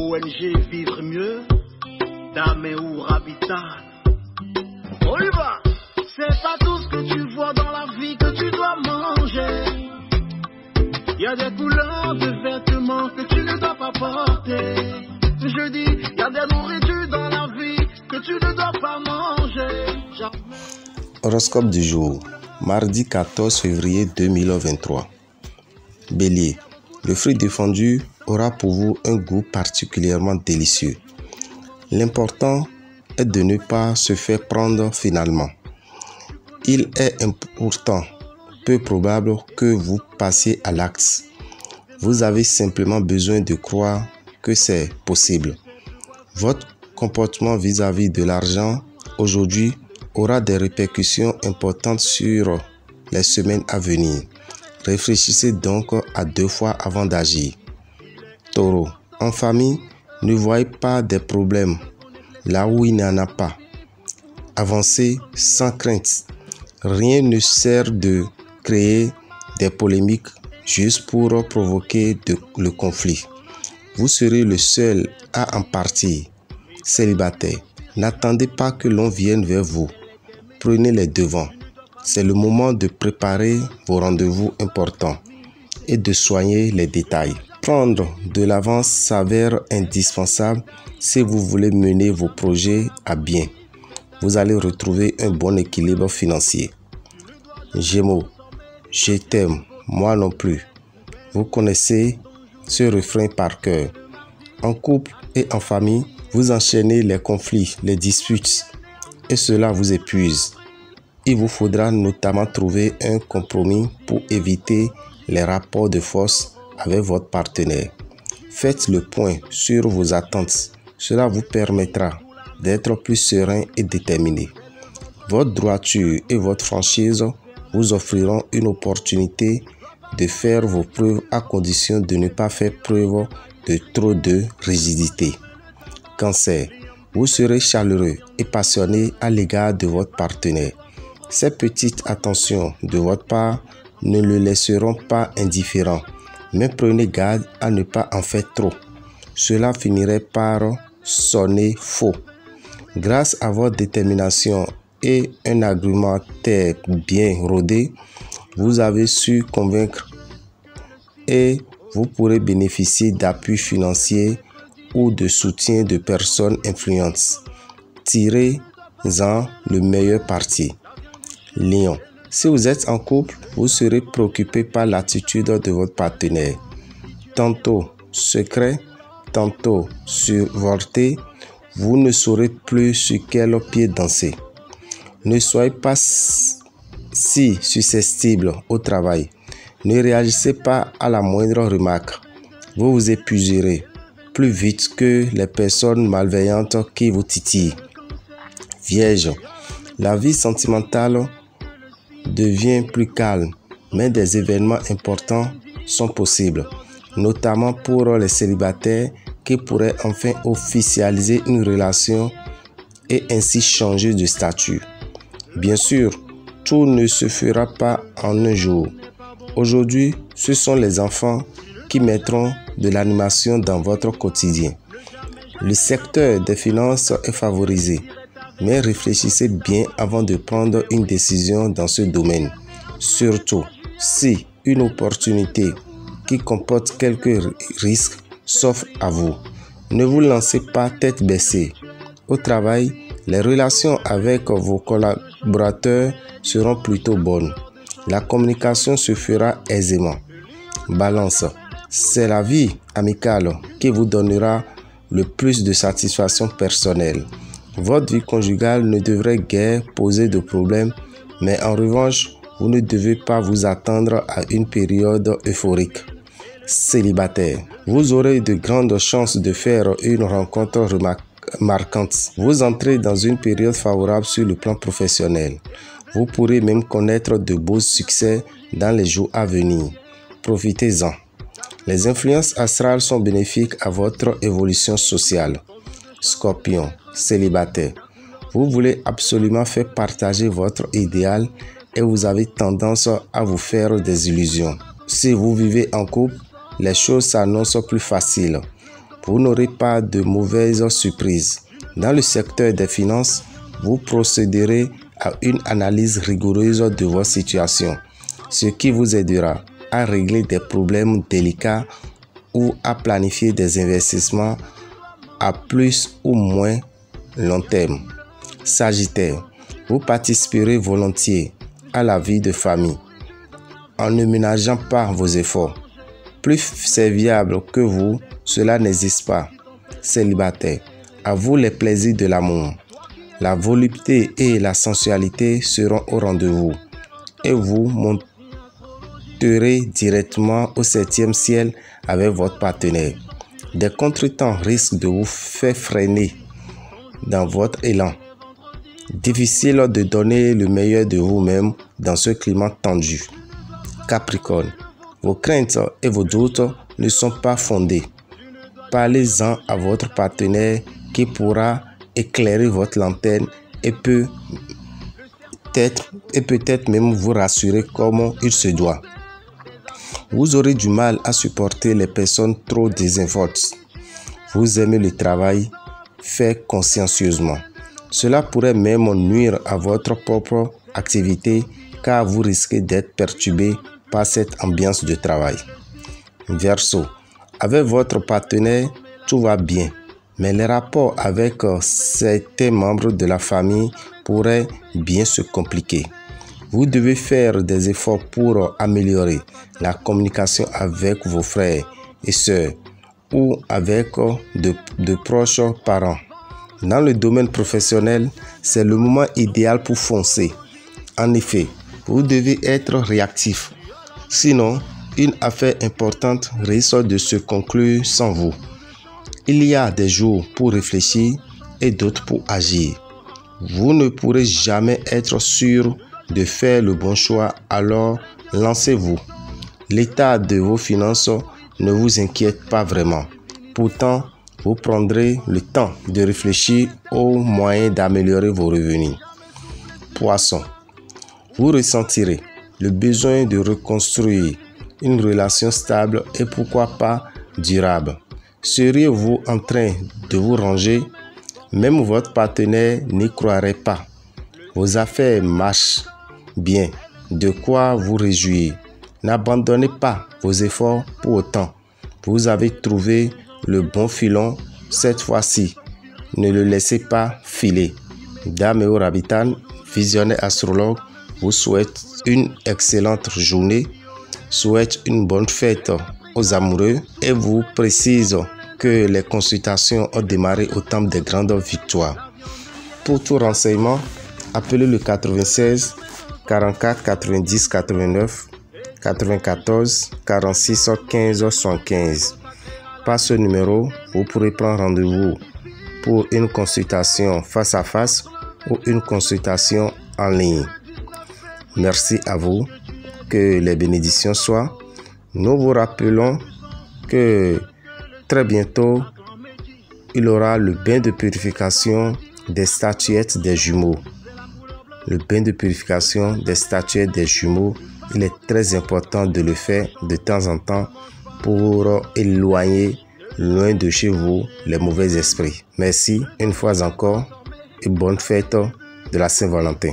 ONG Vivre Mieux, Daméou Habitat. On y va. C'est pas tout ce que tu vois dans la vie que tu dois manger. Il y a des couleurs de vêtements que tu ne dois pas porter. Je dis, il y a des nourritures dans la vie que tu ne dois pas manger. Horoscope du jour, mardi 14 février 2023. Bélier, le fruit défendu aura pour vous un goût particulièrement délicieux. L'important est de ne pas se faire prendre finalement. Il est important, peu probable que vous passiez à l'acte. Vous avez simplement besoin de croire que c'est possible. Votre comportement vis-à-vis de l'argent aujourd'hui aura des répercussions importantes sur les semaines à venir. Réfléchissez donc à 2 fois avant d'agir. Taureau, en famille, ne voyez pas des problèmes là où il n'y en a pas. Avancez sans crainte. Rien ne sert de créer des polémiques juste pour provoquer le conflit. Vous serez le seul à en partir. Célibataire, n'attendez pas que l'on vienne vers vous. Prenez les devants. C'est le moment de préparer vos rendez-vous importants et de soigner les détails. Prendre de l'avance s'avère indispensable si vous voulez mener vos projets à bien. Vous allez retrouver un bon équilibre financier. Gémeaux, je t'aime, moi non plus. Vous connaissez ce refrain par cœur. En couple et en famille, vous enchaînez les conflits, les disputes et cela vous épuise. Il vous faudra notamment trouver un compromis pour éviter les rapports de force avec votre partenaire. Faites le point sur vos attentes. Cela vous permettra d'être plus serein et déterminé. Votre droiture et votre franchise vous offriront une opportunité de faire vos preuves à condition de ne pas faire preuve de trop de rigidité. Cancer, vous serez chaleureux et passionné à l'égard de votre partenaire. Ces petites attentions de votre part ne le laisseront pas indifférent, mais prenez garde à ne pas en faire trop. Cela finirait par sonner faux. Grâce à votre détermination et un argumentaire bien rodé, vous avez su convaincre et vous pourrez bénéficier d'appui financier ou de soutien de personnes influentes. Tirez-en le meilleur parti. Lion, si vous êtes en couple, vous serez préoccupé par l'attitude de votre partenaire. Tantôt secret, tantôt survolté, vous ne saurez plus sur quel pied danser. Ne soyez pas si susceptible au travail. Ne réagissez pas à la moindre remarque. Vous vous épuiserez plus vite que les personnes malveillantes qui vous titillent. Vierge, la vie sentimentale devient plus calme, mais des événements importants sont possibles, notamment pour les célibataires qui pourraient enfin officialiser une relation et ainsi changer de statut. Bien sûr, tout ne se fera pas en un jour. Aujourd'hui, ce sont les enfants qui mettront de l'animation dans votre quotidien. Le secteur des finances est favorisé, mais réfléchissez bien avant de prendre une décision dans ce domaine. Surtout, si une opportunité qui comporte quelques risques s'offre à vous, ne vous lancez pas tête baissée. Au travail, les relations avec vos collaborateurs seront plutôt bonnes. La communication se fera aisément. Balance, c'est la vie amicale qui vous donnera le plus de satisfaction personnelle. Votre vie conjugale ne devrait guère poser de problème, mais en revanche, vous ne devez pas vous attendre à une période euphorique. Célibataire, vous aurez de grandes chances de faire une rencontre marquante. Vous entrez dans une période favorable sur le plan professionnel. Vous pourrez même connaître de beaux succès dans les jours à venir. Profitez-en. Les influences astrales sont bénéfiques à votre évolution sociale. Scorpion, célibataire. Vous voulez absolument faire partager votre idéal et vous avez tendance à vous faire des illusions. Si vous vivez en couple, les choses s'annoncent plus faciles. vous n'aurez pas de mauvaises surprises. Dans le secteur des finances, vous procéderez à une analyse rigoureuse de votre situation, ce qui vous aidera à régler des problèmes délicats ou à planifier des investissements à plus ou moins long terme. Sagittaire, vous participerez volontiers à la vie de famille en ne ménageant pas vos efforts. Plus serviable que vous, cela n'existe pas. Célibataire, à vous les plaisirs de l'amour. La volupté et la sensualité seront au rendez-vous et vous monterez directement au 7e ciel avec votre partenaire. Des contretemps risquent de vous faire freiner dans votre élan. Difficile de donner le meilleur de vous-même dans ce climat tendu. Capricorne, vos craintes et vos doutes ne sont pas fondés. Parlez-en à votre partenaire qui pourra éclairer votre lanterne et peut-être même vous rassurer comme il se doit. Vous aurez du mal à supporter les personnes trop désinvoltes. Vous aimez le travail fait consciencieusement. Cela pourrait même nuire à votre propre activité car vous risquez d'être perturbé par cette ambiance de travail. Verseau, avec votre partenaire, tout va bien, mais les rapports avec certains membres de la famille pourraient bien se compliquer. Vous devez faire des efforts pour améliorer la communication avec vos frères et sœurs ou avec de proches parents. Dans le domaine professionnel, c'est le moment idéal pour foncer. En effet, vous devez être réactif. Sinon, une affaire importante risque de se conclure sans vous. Il y a des jours pour réfléchir et d'autres pour agir. Vous ne pourrez jamais être sûr de faire le bon choix, alors lancez-vous. L'état de vos finances ne vous inquiète pas vraiment. Pourtant, vous prendrez le temps de réfléchir aux moyens d'améliorer vos revenus. Poisson, vous ressentirez le besoin de reconstruire une relation stable et pourquoi pas durable. Seriez-vous en train de vous ranger? Même votre partenaire n'y croirait pas. Vos affaires marchent bien, de quoi vous réjouir. N'abandonnez pas vos efforts pour autant. Vous avez trouvé le bon filon cette fois-ci. Ne le laissez pas filer. Dameo Rabitan, visionnaire astrologue, vous souhaite une excellente journée, souhaite une bonne fête aux amoureux et vous précise que les consultations ont démarré au temple des grandes victoires. Pour tout renseignement, appelez le 96 44 90 89 94 46 15 75. Par ce numéro, vous pourrez prendre rendez-vous pour une consultation face à face ou une consultation en ligne. Merci à vous, que les bénédictions soient. Nous vous rappelons que très bientôt, il y aura le bain de purification des statuettes des jumeaux. Le bain de purification des statuettes des jumeaux, il est très important de le faire de temps en temps pour éloigner loin de chez vous les mauvais esprits. Merci une fois encore et bonne fête de la Saint-Valentin.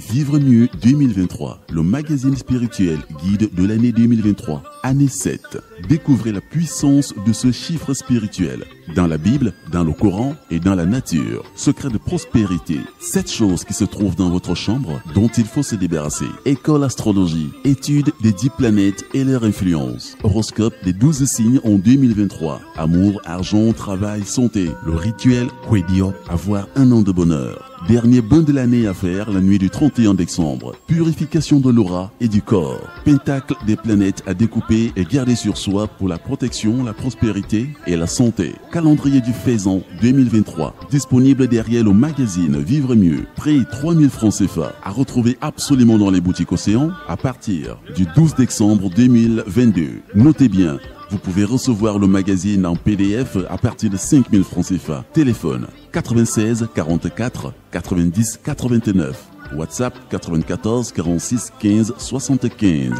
Vivre mieux 2023, le magazine spirituel guide de l'année 2023, année 7. Découvrez la puissance de ce chiffre spirituel dans la Bible, dans le Coran et dans la nature. Secret de prospérité, 7 choses qui se trouvent dans votre chambre dont il faut se débarrasser. École astrologie, étude des 10 planètes et leur influence. Horoscope des 12 signes en 2023. Amour, argent, travail, santé. Le rituel Kwedio, avoir un an de bonheur. Dernier bain de l'année à faire la nuit du 31 décembre. Purification de l'aura et du corps. Pentacle des planètes à découper et garder sur soi pour la protection, la prospérité et la santé. Calendrier du Faisan 2023. Disponible derrière le magazine Vivre Mieux. Prix 3000 francs CFA. À retrouver absolument dans les boutiques Océan à partir du 12 décembre 2022. Notez bien, vous pouvez recevoir le magazine en PDF à partir de 5000 francs CFA. Téléphone 96 44 90 89. WhatsApp 94 46 15 75.